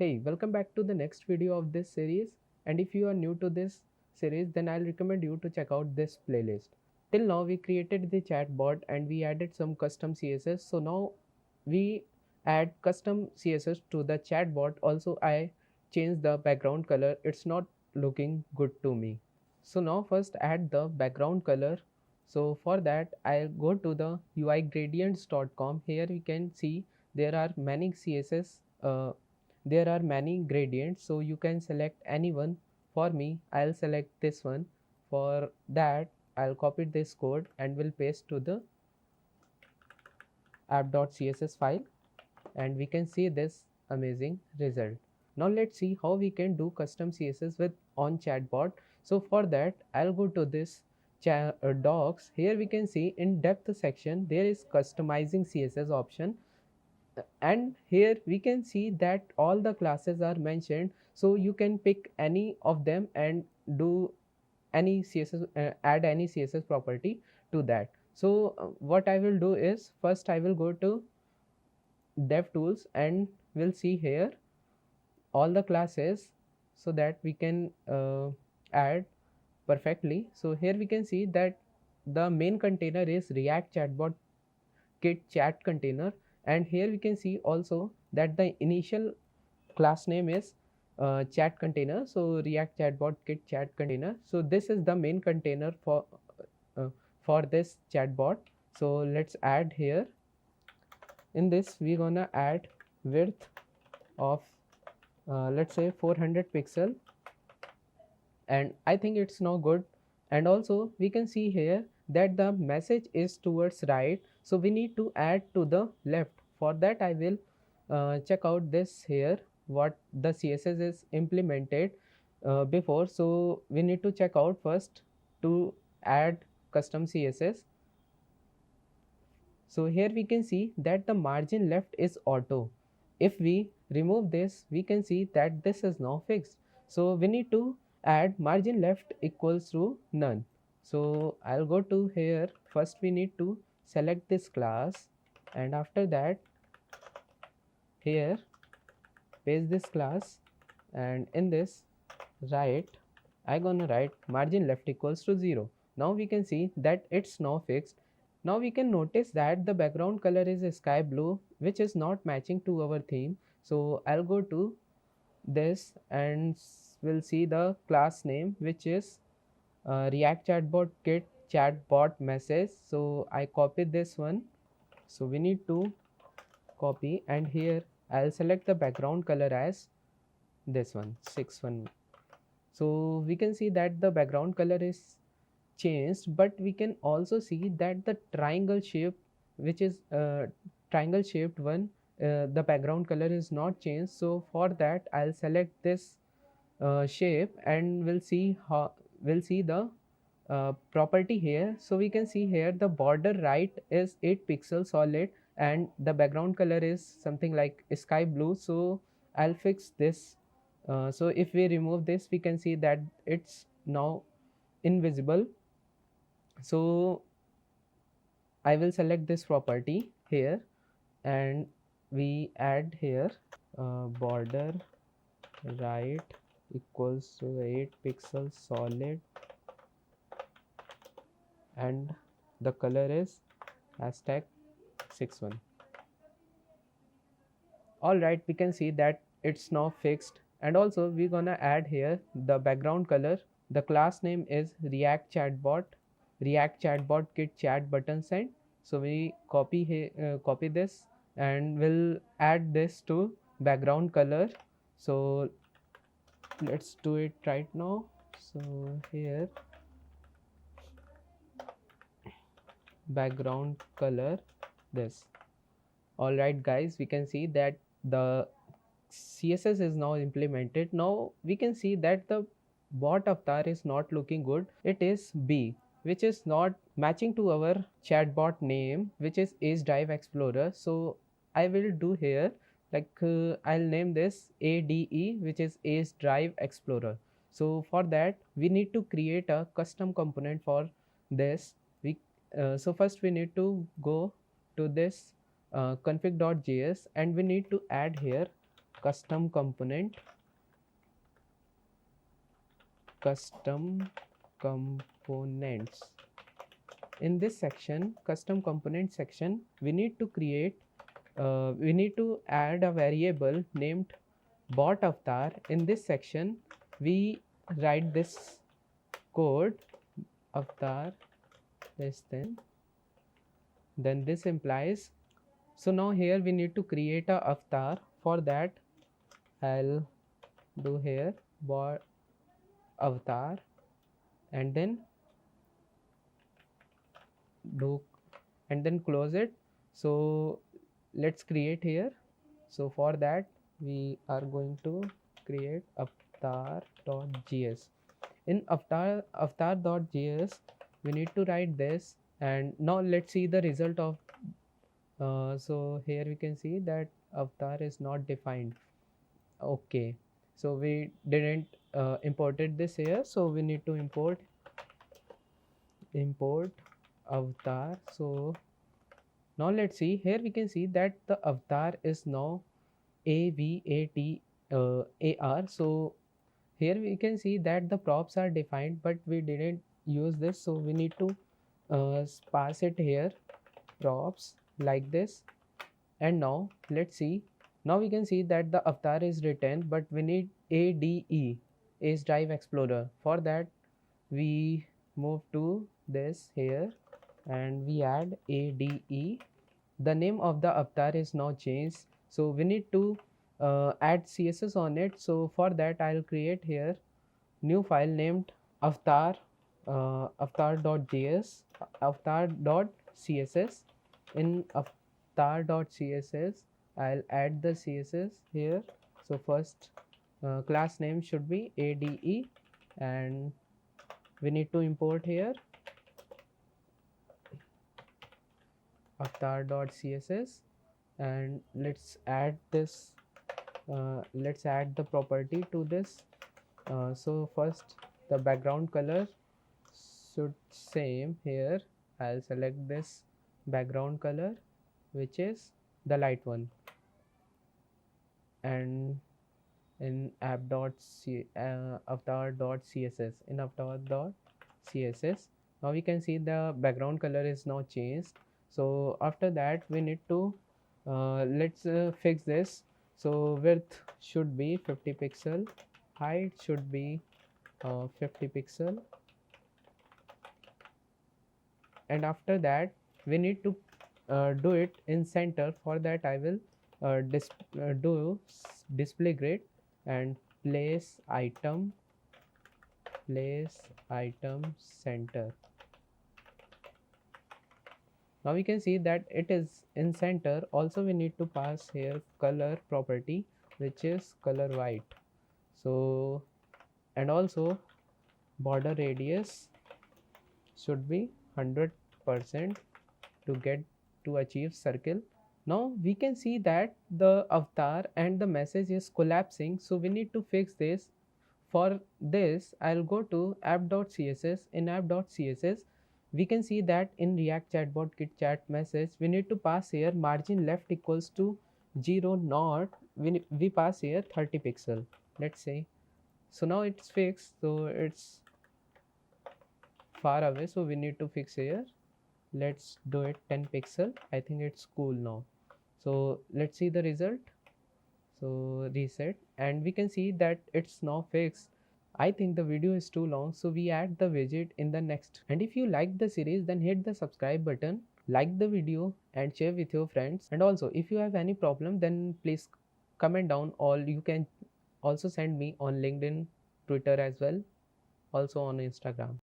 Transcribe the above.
Hey, welcome back to the next video of this series. And if you are new to this series, then I'll recommend you to check out this playlist. Till now, we created the chatbot and we added some custom CSS. So now we add custom CSS to the chatbot. Also, I changed the background color. It's not looking good to me. So now first add the background color. So for that, I'll go to the uigradients.com. Here we can see there are many CSS. There are many gradients, so you can select any one. For me, I'll select this one. For that, I'll copy this code and will paste to the app.css file, and we can see this amazing result. Now let's see how we can do custom CSS with on chatbot. So for that, I'll go to this docs. Here we can see in depth section there is customizing CSS option, and here we can see that all the classes are mentioned, so you can pick any of them and do any CSS, add any CSS property to that. So what I will do is first I will go to dev tools and we'll see here all the classes so that we can add perfectly. So here we can see that the main container is React-Chatbot-Kit chat container, and here we can see also that the initial class name is chat container. So React-Chatbot-Kit chat container. So this is the main container for this chatbot. So let's add here. In this we're gonna add width of let's say 400 pixel, and I think it's now good. And also we can see here that the message is towards right, so we need to add to the left. For that I will check out this here what the CSS is implemented before. So we need to check out first to add custom CSS. So here we can see that the margin left is auto. If we remove this, we can see that this is now fixed. So we need to add margin left equals to none. So I'll go to here. First we need to select this class, and after that here paste this class, and in this I gonna write margin left equals to 0. Now we can see that it's now fixed. Now we can notice that the background color is sky blue, which is not matching to our theme. So I'll go to this and we'll see the class name, which is React-Chatbot-Kit chatbot message. So I copied this one. So we need to copy, and here I'll select the background color as this one 61. So we can see that the background color is changed, but we can also see that the triangle shape, which is triangle shaped one, the background color is not changed. So for that I'll select this shape, and we'll see the property here. So we can see here the border right is 8 pixels solid and the background color is something like sky blue. So I'll fix this. So if we remove this, we can see that it's now invisible. So I will select this property here, and we add here border right equals to 8 pixels solid, and the color is hashtag 61. All right, we can see that it's now fixed. And also we're gonna add here the background color. The class name is React-Chatbot-Kit chat button send. So we copy here, copy this, and we'll add this to background color. So let's do it right now. So here background color this. All right guys, we can see that the CSS is now implemented. Now we can see that the bot avatar is not looking good. It is B, which is not matching to our chatbot name, which is Ace Drive Explorer. So I will do here like I'll name this ADE, which is Ace Drive Explorer. So for that we need to create a custom component for this. So first we need to go to this config.js, and we need to add here custom component, custom components. In this section, custom component section, we need to add a variable named bot avatar. In this section, we write this code avatar less then this implies. So now here we need to create a avatar. For that, I'll do here bot avatar and then do and then close it. So let's create here. So for that, we are going to create avatar.js. In avatar.js, we need to write this, and now let's see the result of so here we can see that avatar is not defined. Okay, so we didn't imported this here, so we need to import avatar. So now let's see, here we can see that the avatar is now avatar. So here we can see that the props are defined, but we didn't use this, so we need to pass it here props like this. And now let's see, now we can see that the avatar is written, but we need ADE, Ace Drive Explorer. For that, we move to this here and we add ADE. The name of the avatar is now changed, so we need to add CSS on it. So for that, I'll create here new file named avatar.js, avatar.css. In avatar.css, I'll add the CSS here. So first class name should be ADE, and we need to import here avatar.css, and let's add this let's add the property to this. So first, the background color should same here. I'll select this background color, which is the light one, and in avatar.css, in avatar.css, now we can see the background color is now changed. So after that, we need to let's fix this. So width should be 50 pixel, height should be 50 pixel, and after that we need to do it in center. For that, I will do display grid and place item center. Now we can see that it is in center. Also, we need to pass here color property, which is color white. So, and also border radius should be 100% to achieve circle. Now we can see that the avatar and the message is collapsing, so we need to fix this. For this, I'll go to app.css. In app.css, we can see that in React-Chatbot-Kit chat message, we need to pass here margin left equals to 0, not we pass here 30 pixel. Let's say, so now it's fixed, so it's far away, so we need to fix here. Let's do it 10 pixel. I think it's cool now. So let's see the result. So reset, and we can see that it's now fixed. I think the video is too long, so we add the widget in the next. And if you like the series, then hit the subscribe button, like the video and share with your friends. And also, if you have any problem, then please comment down, or you can also send me on LinkedIn, Twitter as well, also on Instagram.